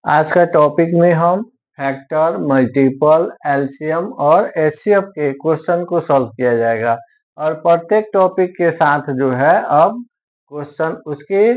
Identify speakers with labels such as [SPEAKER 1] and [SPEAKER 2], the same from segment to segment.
[SPEAKER 1] आज का टॉपिक में हम फैक्टर, मल्टीपल, एलसीएम और एचसीएफ के क्वेश्चन को सॉल्व किया जाएगा और प्रत्येक टॉपिक के साथ जो है अब क्वेश्चन उसके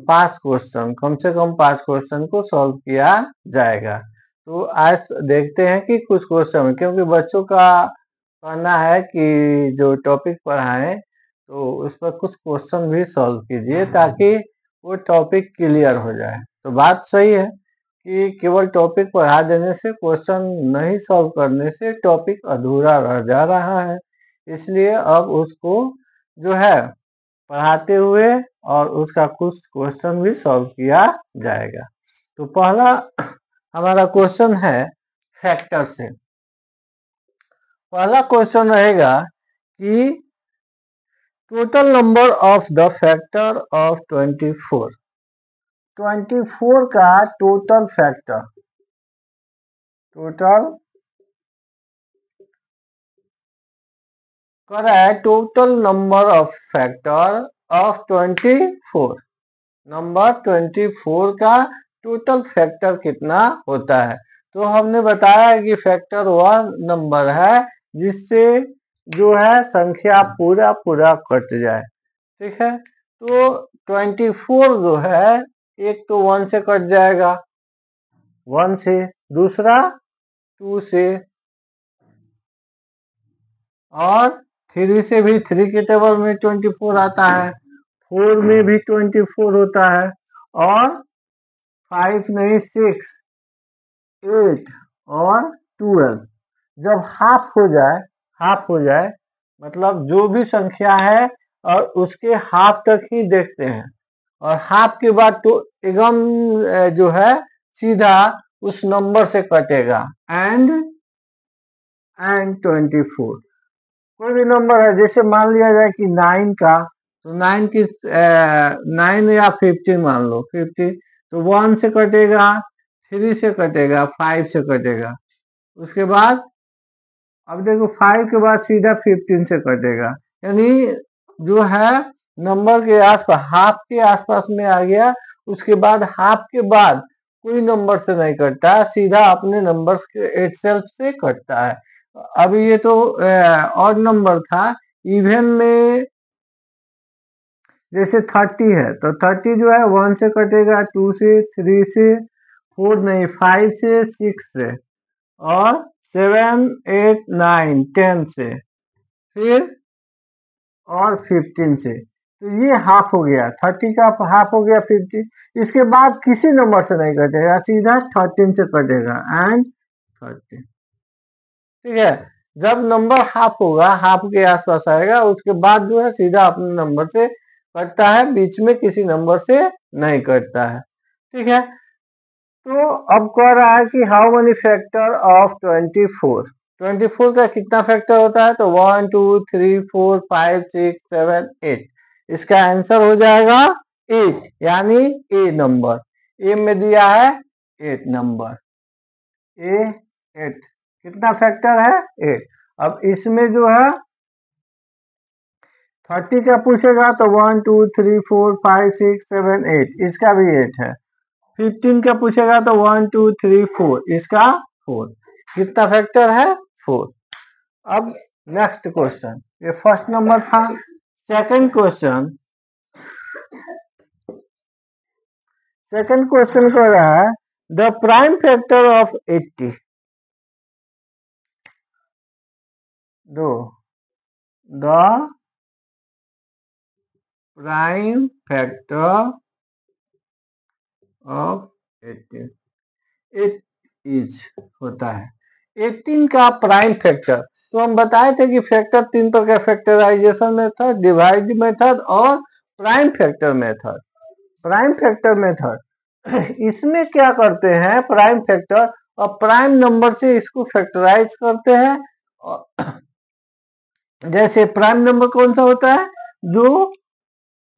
[SPEAKER 1] पांच क्वेश्चन कम से कम 5 क्वेश्चन को सॉल्व किया जाएगा। तो आज देखते हैं कि कुछ क्वेश्चन, क्योंकि बच्चों का कहना है कि जो टॉपिक पढ़ाएं तो उस पर कुछ क्वेश्चन भी सॉल्व कीजिए ताकि वो टॉपिक क्लियर हो जाए। तो बात सही है कि केवल टॉपिक पढ़ा देने से, क्वेश्चन नहीं सॉल्व करने से टॉपिक अधूरा रह जा रहा है। इसलिए अब उसको जो है पढ़ाते हुए और उसका कुछ क्वेश्चन भी सॉल्व किया जाएगा। तो पहला हमारा क्वेश्चन है फैक्टर से। पहला क्वेश्चन रहेगा कि total number of the factor of 24 का total factor, total total number of factor of 24, number 24 का टोटल फैक्टर कितना होता है। तो हमने बताया कि फैक्टर वह नंबर है जिससे जो है संख्या पूरा कट जाए। ठीक है, तो 24 जो है एक तो 1 से कट जाएगा, 1 से, दूसरा 2 से, और 3 से भी, 3 के टेबल में 24 आता है, 4 में भी 24 होता है, और 5 नहीं 6, 8 और 12। जब हाफ हो जाए मतलब जो भी संख्या है और उसके हाफ तक ही देखते हैं, और हाफ के बाद तो एकदम जो है सीधा उस नंबर से कटेगा। एंड 24 कोई भी नंबर है, जैसे मान लिया जाए कि 9 का, तो 9 की 9 या 15 मान लो, 50, तो 1 से कटेगा, 3 से कटेगा, 5 से कटेगा, उसके बाद अब देखो 5 के बाद सीधा 15 से कटेगा। यानी जो है नंबर के आसपास, हाफ के आसपास में आ गया, उसके बाद हाफ के बाद कोई नंबर से नहीं कटता, सीधा अपने नंबर के इटसेल्फ से कटता है। अब ये तो ऑड नंबर था। इवन में जैसे 30 है तो 30 जो है 1 से कटेगा, 2 से, 3 से, 4 नहीं 5 से, 6 से, और 7, 8, 9, 10 से, फिर और 15 से। तो ये हाफ हो गया, 30 का हाफ हो गया 50। इसके बाद किसी नंबर से नहीं कटेगा, सीधा 13 से कटेगा, एंड 13। ठीक है, जब नंबर हाफ होगा, हाफ के आसपास आएगा, उसके बाद जो है सीधा अपने नंबर से कटता है, बीच में किसी नंबर से नहीं कटता है। ठीक है, तो अब कह रहा है कि हाउ मेनी फैक्टर ऑफ 24, 24 का कितना फैक्टर होता है, तो 1 2 3 4 5 6 7 8। इसका आंसर हो जाएगा 8, यानी ए नंबर, ए में दिया है 8 नंबर, ए 8। कितना फैक्टर है, 8। अब इसमें जो है 30 का पूछेगा तो 1 2 3 4 5 6 7 8, इसका भी 8 है। 15 का पूछेगा तो 1 2 3 4, इसका 4। कितना फैक्टर है, 4। अब नेक्स्ट क्वेश्चन, ये फर्स्ट नंबर था। सेकंड क्वेश्चन कर रहा है the prime factor of 80, the prime factor of 18, it is होता है 18 का प्राइम फैक्टर। तो हम बताए थे कि फैक्टर 3 प्रकार, फैक्टराइजेशन मेथड, डिवाइड मेथड और prime factor method. Prime factor method इसमें क्या करते हैं, प्राइम फैक्टर और प्राइम नंबर से इसको फैक्टराइज करते हैं। और जैसे प्राइम नंबर कौन सा होता है, जो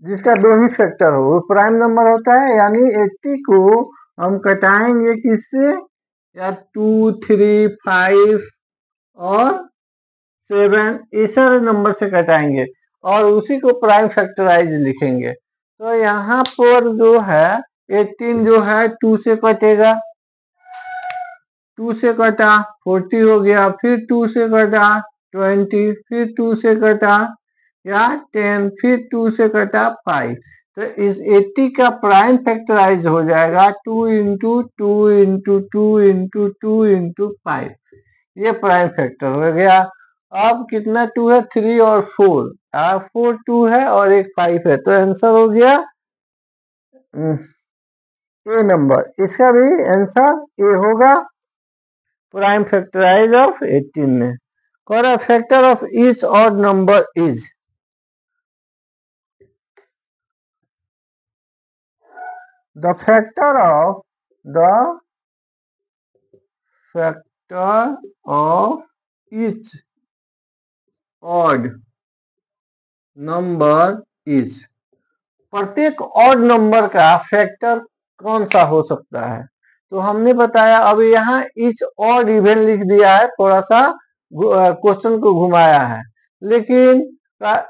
[SPEAKER 1] जिसका 2 ही फैक्टर हो वो प्राइम नंबर होता है। यानी 80 को हम कटाएंगे किससे, या 2 3 5 और 7, इस सारे नंबर से कटाएंगे और उसी को प्राइम फैक्टराइज लिखेंगे। तो यहाँ पर जो है 18 जो है 2 से कटेगा, 2 से कटा 40 हो गया, फिर 2 से कटा 20, फिर 2 से कटा या 10, फिर 2 से कटा 5। तो इस 80 का प्राइम फैक्टराइज हो जाएगा 2 इंटू 2 इंटू 2 इंटू 2 इंटू 5। ये प्राइम फैक्टर हो गया। अब कितना 2 है, 3 और 4, 4 2 है और एक 5 है, तो आंसर हो गया ए नंबर। इसका भी आंसर ए होगा, प्राइम फैक्टराइज ऑफ 18 में। कौन factor of each odd number is, the factor of each odd number is, प्रत्येक ऑड नंबर का फैक्टर कौन सा हो सकता है। तो हमने बताया, अब यहाँ ईच ऑड इवन लिख दिया है, थोड़ा सा क्वेश्चन को घुमाया है, लेकिन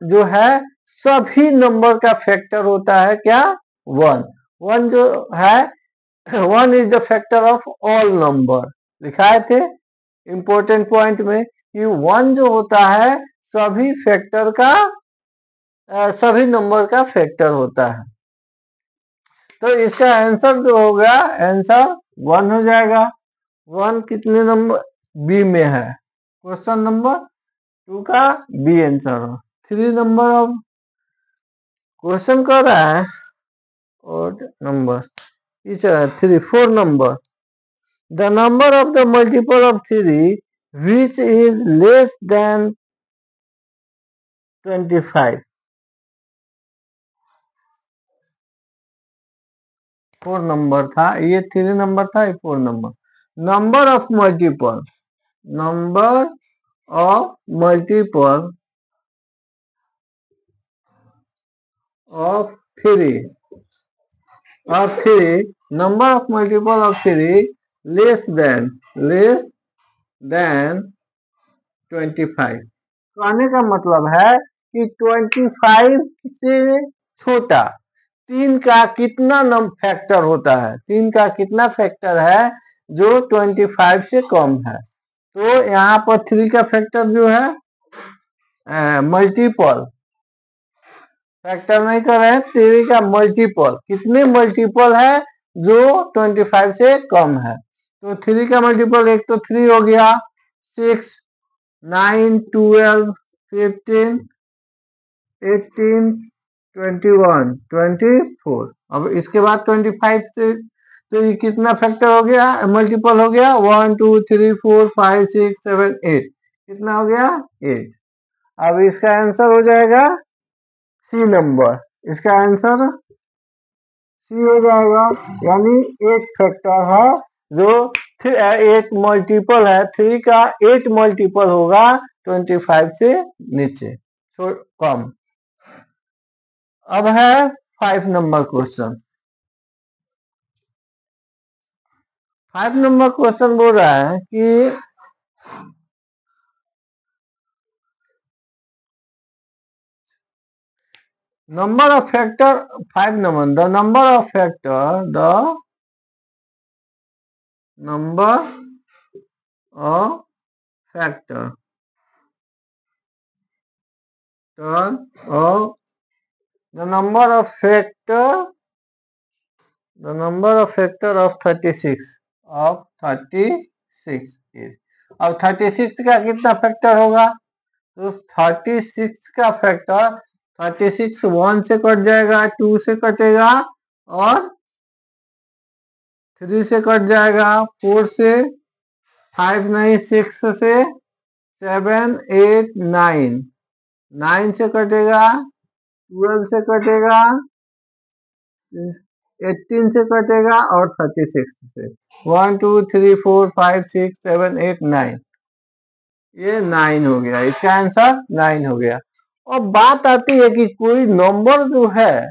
[SPEAKER 1] जो है सभी नंबर का फैक्टर होता है क्या, 1। 1 जो है 1 is the factor of all number, लिखाए थे इंपॉर्टेंट पॉइंट में कि 1 जो होता है सभी फैक्टर का सभी नंबर का फैक्टर होता है। तो इसका आंसर जो होगा, आंसर 1 हो जाएगा। 1 कितने नंबर बी में है, क्वेश्चन नंबर 2 का बी आंसर हो। 3 नंबर ऑफ क्वेश्चन कर रहा है और number 3 4 number, the number of the multiple of 3 which is less than 25, 4 number था, ये 3 नंबर था, ये 4 number. Number of multiple, number of multiple of 3 number of multiple of 3 less than 25। कहने का मतलब है कि 25 से छोटा 3 का कितना फैक्टर होता है, 3 का कितना फैक्टर है जो 25 से कम है। तो यहाँ पर 3 का फैक्टर जो है मल्टीपल, फैक्टर नहीं कर रहे हैं, 3 का मल्टीपल, कितने मल्टीपल है जो 25 से कम है। तो 3 का मल्टीपल, एक तो 3 हो गया, 6 9 12 15 18 21 24। अब इसके बाद 25 से, तो ये कितना फैक्टर हो गया, मल्टीपल हो गया, 1 2 3 4 5 6 7 8, कितना हो गया 8। अब इसका आंसर हो जाएगा सी नंबर, इसका आंसर सी हो जाएगा, यानी 8 फैक्टर है जो 8 मल्टीपल है, 3 का 8 मल्टीपल होगा 25 से नीचे, तो कम। अब है 5 नंबर क्वेश्चन। 5 नंबर क्वेश्चन बोल रहा है कि number of factor, 5 number, the number of factor, the number of factor of the number of factor of 36 is, अब 36 का कितना फैक्टर होगा, तो 36 का फैक्टर, 36 1 से कट जाएगा, 2 से कटेगा और 3 से कट जाएगा, 4 से, 5 नहीं 6 से, 7 8 9, 9 से कटेगा, 12 से कटेगा, 18 से कटेगा और 36 से। 1 2 3 4 5 6 7 8 9, ये 9 हो गया, इसका आंसर 9 हो गया। अब बात आती है कि कोई नंबर जो है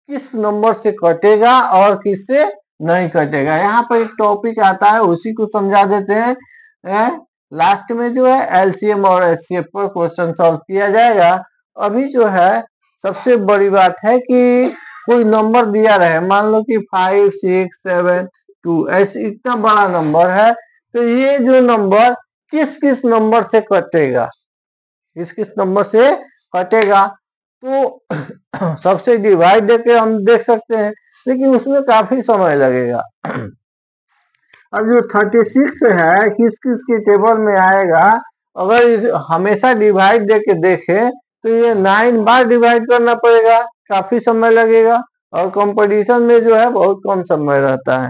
[SPEAKER 1] किस नंबर से कटेगा और किससे नहीं कटेगा। यहाँ पर एक टॉपिक आता है, उसी को समझा देते हैं। लास्ट में जो है एलसीएम और एचसीएफ पर क्वेश्चन सॉल्व किया जाएगा। अभी जो है सबसे बड़ी बात है कि कोई नंबर दिया रहे, मान लो कि 5 6 7 2 ऐसे इतना बड़ा नंबर है, तो ये जो नंबर किस किस नंबर से कटेगा, किस किस नंबर से कटेगा, तो सबसे डिवाइड देके हम देख सकते हैं, लेकिन उसमें काफी समय लगेगा। अब जो 36 है किस किस के टेबल में आएगा, अगर हमेशा डिवाइड देके देखे तो ये 9 बार डिवाइड करना पड़ेगा, काफी समय लगेगा, और कंपटीशन में जो है बहुत कम समय रहता है।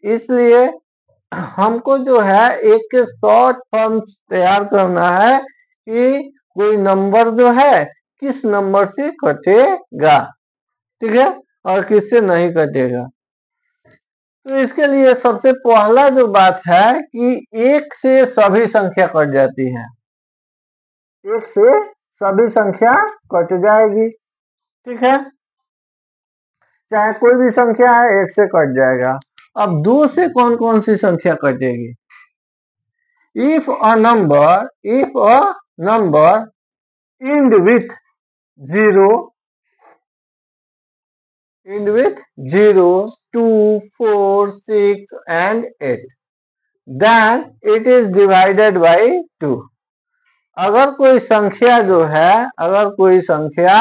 [SPEAKER 1] इसलिए हमको जो है एक शॉर्ट फॉर्म तैयार करना है कि कोई नंबर जो है किस नंबर से कटेगा, ठीक है, और किससे नहीं कटेगा। तो इसके लिए सबसे पहला जो बात है कि एक से सभी संख्या कट जाती है, एक से सभी संख्या कट जाएगी, ठीक है, चाहे कोई भी संख्या है एक से कट जाएगा। अब दो से कौन कौन सी संख्या कटेगी, if a number end with 0, end with 0 2 4 6 and 8, then it is divided by 2। अगर कोई संख्या जो है, अगर कोई संख्या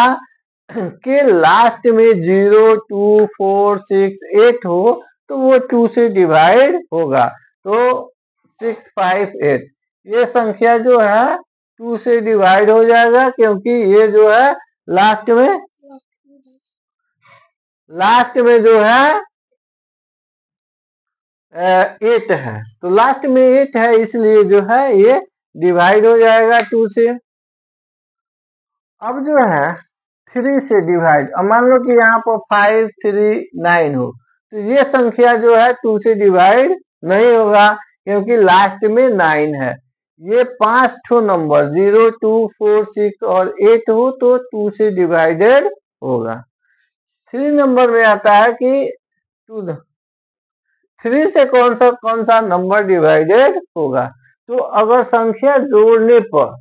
[SPEAKER 1] के लास्ट में 0 2 4 6 8 हो तो वो 2 से डिवाइड होगा, तो 6 5 8 ये संख्या जो है 2 से डिवाइड हो जाएगा, क्योंकि ये जो है लास्ट में जो है 8 है, तो लास्ट में 8 है, इसलिए जो है ये डिवाइड हो जाएगा 2 से। अब जो है 3 से डिवाइड, अब मान लो कि यहाँ पर 5 3 9 हो, तो ये संख्या जो है 2 से डिवाइड नहीं होगा, क्योंकि लास्ट में 9 है। ये 5 ठो नंबर 0 2 4 6 और 8 हो तो 2 से डिवाइडेड होगा। 3 नंबर में आता है कि 3 से कौन सा नंबर डिवाइडेड होगा, तो अगर संख्या जोड़ने पर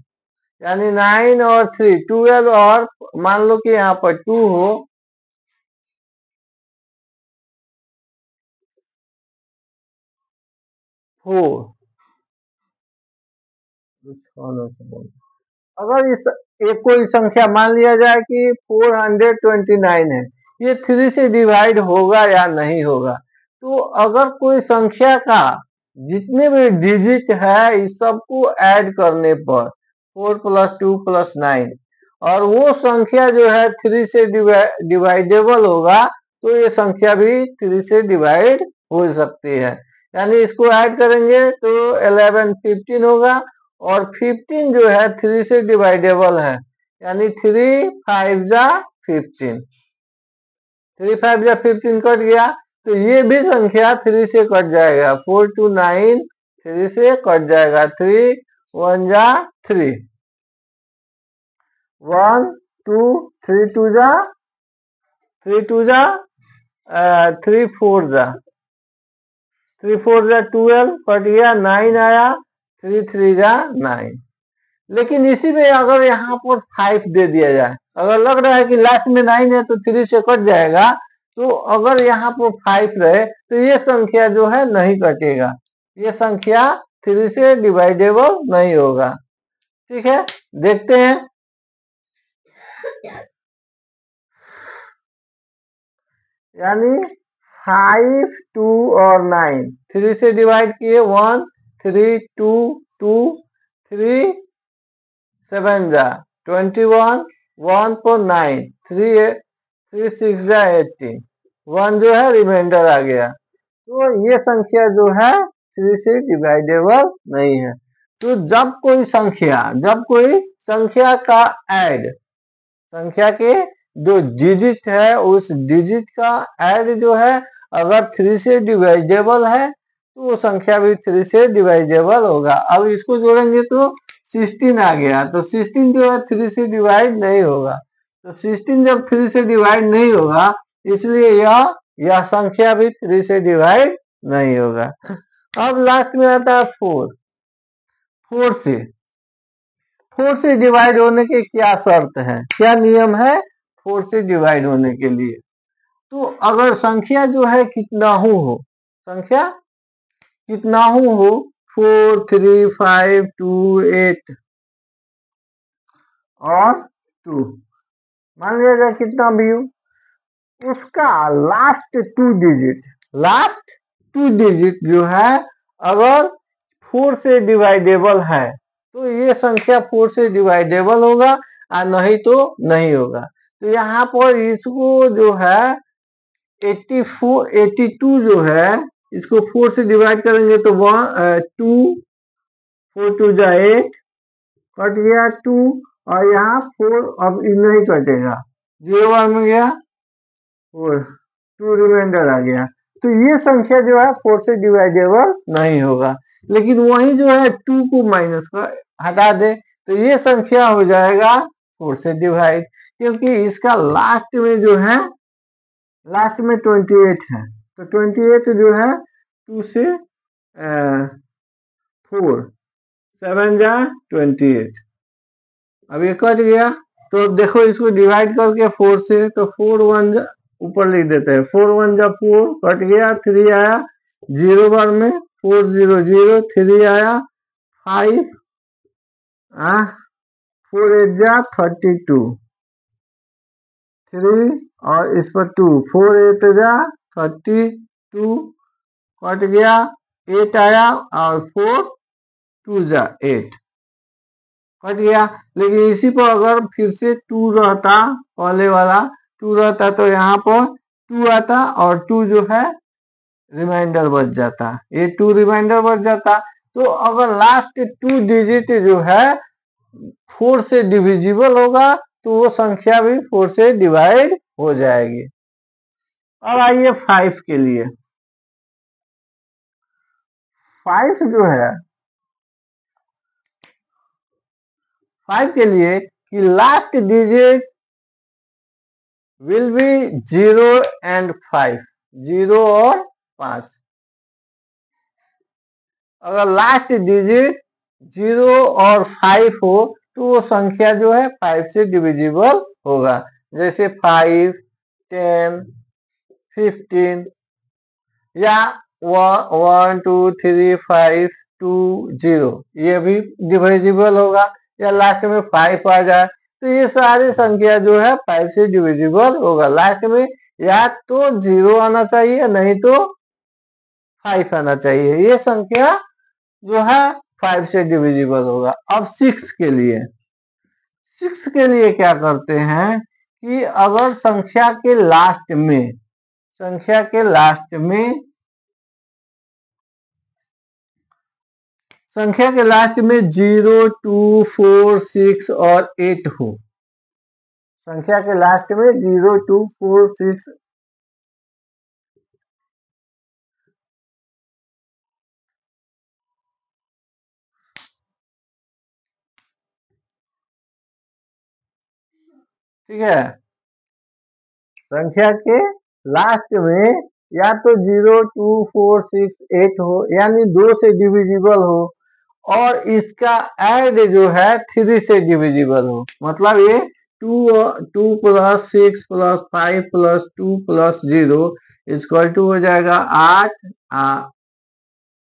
[SPEAKER 1] यानी 9 और 3 12, और मान लो कि यहाँ पर 2 हो, अगर इस एक कोई संख्या मान लिया जाए कि 429 है, ये 3 से डिवाइड होगा या नहीं होगा, तो अगर कोई संख्या का जितने भी डिजिट है इस सबको ऐड करने पर 4 + 2 + 9, और वो संख्या जो है 3 से डिवाइडेबल होगा, तो ये संख्या भी 3 से डिवाइड हो सकती है, यानी इसको ऐड करेंगे तो 11 15 होगा, और 15 जो है 3 से डिवाइडेबल है, यानी 3 5 जा 15, 3 5 जा 15 कट गया, तो ये भी संख्या 3 से कट जाएगा, 4 2 9 3 से कट जाएगा, 3 1 जा 3 1 2 3 2 जा 3 2 जा 3 4 जा 3 4 जा 12 कट गया, 9 आया, 3 3 जा 9। लेकिन इसी में अगर यहाँ पर 5 दे दिया जाए, अगर लग रहा है कि लास्ट में 9 है तो 3 से कट जाएगा, तो अगर यहाँ पर 5 रहे तो ये संख्या जो है नहीं कटेगा, ये संख्या 3 से डिवाइडेबल नहीं होगा, ठीक है, देखते हैं। यानी 5 2 और 9 3 से डिवाइड किए, 1 3 2 2 3 7 जा 21 1 4 9 3 3 6 जा 18, 1 जो है रिमाइंडर आ गया, तो ये संख्या जो है 3 से डिवाइडेबल नहीं है। तो जब कोई संख्या का ऐड, संख्या के जो डिजिट है उस डिजिट का ऐड जो है अगर 3 से डिवाइडेबल है तो वो संख्या भी 3 से डिवाइडेबल होगा। अब इसको जोड़ेंगे तो 16 आ गया, तो 16 जो है 3 से डिवाइड नहीं होगा, तो 16 जब 3 से डिवाइड नहीं होगा इसलिए यह संख्या भी 3 से डिवाइड नहीं होगा। अब लास्ट में आता है 4 से डिवाइड होने की क्या शर्त है, क्या नियम है 4 से डिवाइड होने के लिए। तो अगर संख्या जो है कितनाहु हो, संख्या कितनाहु हो 4 3 5 2 8 और 2, मान लीजिएगा कितना भी हो, उसका लास्ट टू डिजिट जो है अगर 4 से डिवाइडेबल है तो ये संख्या 4 से डिवाइडेबल होगा और नहीं तो नहीं होगा। तो यहाँ पर इसको जो है 84 82 जो है इसको 4 से डिवाइड करेंगे तो 2 4 2 जा 8 कट गया 2 और यहाँ 4 अब नहीं कटेगा, 0 1 में गया 4 2 रिमाइंडर आ गया। तो ये संख्या जो है 4 से डिवाइडेबल नहीं होगा, लेकिन वही जो है 2 को माइनस का हटा दे तो ये संख्या हो जाएगा 4 से डिवाइड, क्योंकि इसका लास्ट में जो है लास्ट में 28 है तो 28 जो है 2 से 4 7 जा 28, अब ये कट गया तो अब देखो इसको डिवाइड करके 4 से तो 4 1 जा ऊपर लिख देते हैं 4 1 जा 4 कट गया 3 आया 0 बार में 4 0 0 3 आया 5 4 8 जा 32 3 और इस पर 2 4 8 जा 32 कट गया 8 आया और 4 2 जा 8 कट गया। लेकिन इसी पर अगर फिर से 2 रहता, पहले वाला 2 रहता तो यहाँ पर 2 आता और 2 जो है रिमाइंडर बच जाता, ये 2 रिमाइंडर बच जाता। तो अगर लास्ट 2 डिजिट जो है 4 से डिविजिबल होगा तो वो संख्या भी 4 से डिवाइड हो जाएगी। अब आइए 5 के लिए। 5 जो है 5 के लिए कि last digit will be 0 and 5, 0 और 5। अगर लास्ट डिजिट 0 और 5 हो तो वो संख्या जो है 5 से डिविजिबल होगा, जैसे 5 10 15 या 1 2 3 5 2 0 ये भी डिविजिबल होगा, या लास्ट में 5 आ जाए तो ये सारी संख्या जो है 5 से डिविजिबल होगा। लास्ट में या तो 0 आना चाहिए नहीं तो 5 आना चाहिए, ये संख्या जो है 5 से डिविजिबल होगा। अब 6 के लिए, 6 के लिए क्या करते हैं कि अगर संख्या के लास्ट में संख्या के लास्ट में 0 2 4 6 और 8 हो, संख्या के लास्ट में 0 2 4 6 ठीक है, संख्या के लास्ट में या तो 0 2 4 6 8 हो यानी 2 से डिविजिबल हो और इसका ऐड जो है 3 से डिविजिबल हो, मतलब ये 2 plus 6 plus 5 plus 2 plus 0 equal to हो जाएगा 8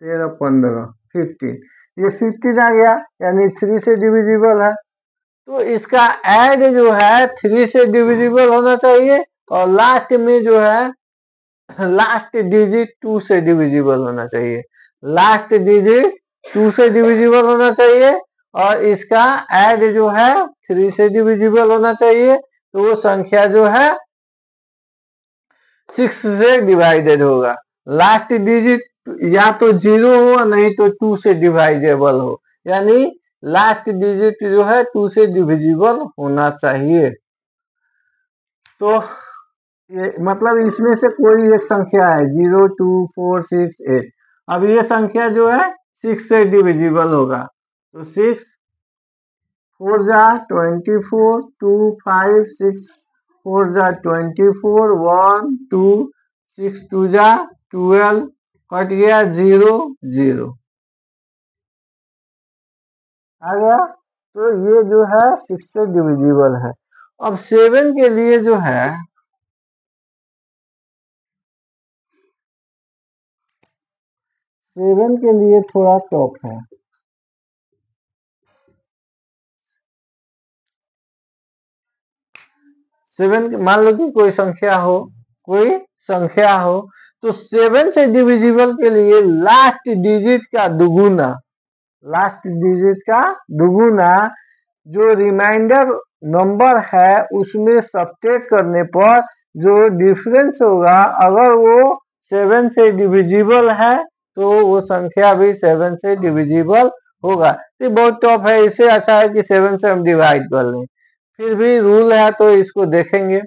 [SPEAKER 1] 13 15 15, ये 15 आ गया यानी 3 से डिविजिबल है। तो इसका ऐड जो है 3 से डिविजिबल होना चाहिए और लास्ट में जो है लास्ट डिजिट 2 से डिविजिबल होना चाहिए, लास्ट डिजिट 2 से डिविजिबल होना चाहिए और इसका ऐड जो है 3 से डिविजिबल होना चाहिए, तो वो संख्या जो है 6 से डिवाइडेड होगा। लास्ट डिजिट या तो 0 हो नहीं तो 2 से डिवाइडेबल हो, यानी लास्ट डिजिट जो है 2 से डिविजिबल होना चाहिए। तो ये मतलब इसमें से कोई एक संख्या है 0 2 4 6 8, अब ये संख्या जो है 6 से डिविजिबल होगा तो 6 4 जा 24 2 5 6 4 जा 24 1 2 6 2 जा 12 कट गया 0 0 आ गया। तो ये जो है 6 से डिविजिबल है। अब 7 के लिए जो है 7 के लिए थोड़ा टफ है। 7 मान लो कि कोई संख्या हो तो 7 से डिविजिबल के लिए लास्ट डिजिट का दुगुना जो रिमाइंडर नंबर है उसमें सब्ट्रैक्ट करने पर जो डिफरेंस होगा, अगर वो 7 से डिविजिबल है तो वो संख्या भी 7 से डिविजिबल होगा। ये बहुत टफ है, इससे अच्छा है कि 7 से हम डिवाइड कर लें। फिर भी रूल है तो इसको देखेंगे।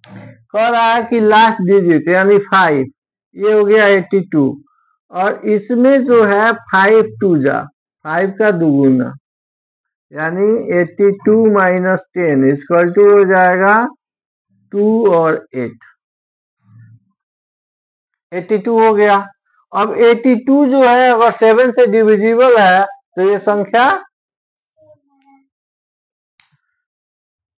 [SPEAKER 1] कह रहा है कि लास्ट डिजिट यानी 5, ये हो गया 82 और इसमें जो है 5 टू जा 5 का दुगुना यानी 82 माइनस 10 इक्वल टू हो जाएगा 2 और 8। 82 हो गया। अब 82 जो है अगर 7 से डिविजिबल है तो ये संख्या